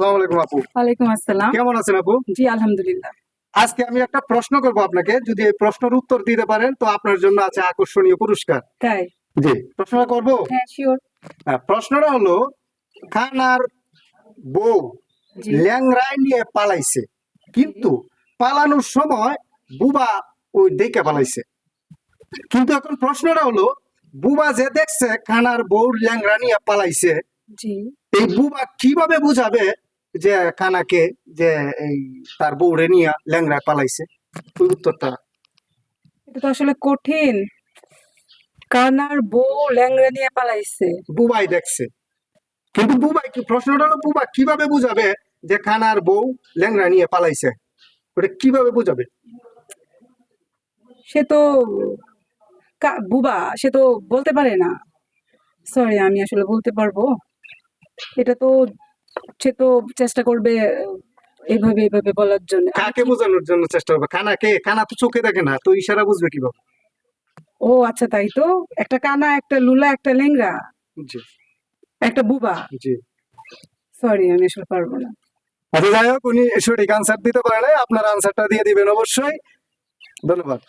আসসালামু আলাইকুম আপু। ওয়ালাইকুম আসসালাম। কেমন আছেন আপু? জি আলহামদুলিল্লাহ। আজকে আমি একটা প্রশ্ন করব আপনাকে, যদি এই প্রশ্নের উত্তর দিতে পারেন তো আপনার জন্য আছে আকর্ষণীয় পুরস্কার। তাই? জি, প্রশ্নটা করব। হ্যাঁ শিওর। প্রশ্নটা হলো, খানার বউ জি ল্যাংড়ায় নিয়ে পালাইছে, জি কিন্তু পালানোর সময় বুবা ওই দেখে পালাইছে। কিন্তু এখন প্রশ্নটা হলো, বুবা যে দেখছে খানার বউ ল্যাংড়া নিয়ে পালাইছে, জি। এই বুবা কিভাবে বুঝাবে যে কানাকে যে এই তার বউরে নিয়ে ল্যাংড়ায় পালাইছে? ওই উত্তরটা এটা তো আসলে কঠিন। কানার বউ ল্যাংড়া নিয়ে পালাইছে। বুবাই দেখছে, কিন্তু বুবাই কি, প্রশ্নটা হলো বুবা কিভাবে বুঝাবে যে খানার বউ ল্যাংড়া নিয়ে পালাইছে? ওটা কিভাবে বুঝাবে? সে তো বুবা, সে তো বলতে পারে না। সরি, আমি আসলে বলতে পারবো? এটা তো সে তো চেষ্টা করবে এইভাবে এইভাবে বলার জন্য। আমি কাকে কি? বোঝানোর জন্য চেষ্টা করবে? খানাকে? খানা তো চোখে দেখে না, তো ইশারা বুঝবে কিভাবে? ও আচ্ছা, তাই তো। একটা কানা, একটা লুলা, একটা ল্যাংড়া, জি একটা বুবা। জি। সরি, আমি আসলে পারবো না। আচ্ছা, যাই হোক, উনি সঠিক আনসার দিতে পারে নাই, আপনার আনসারটা দিয়ে দিবেন অবশ্যই। ধন্যবাদ।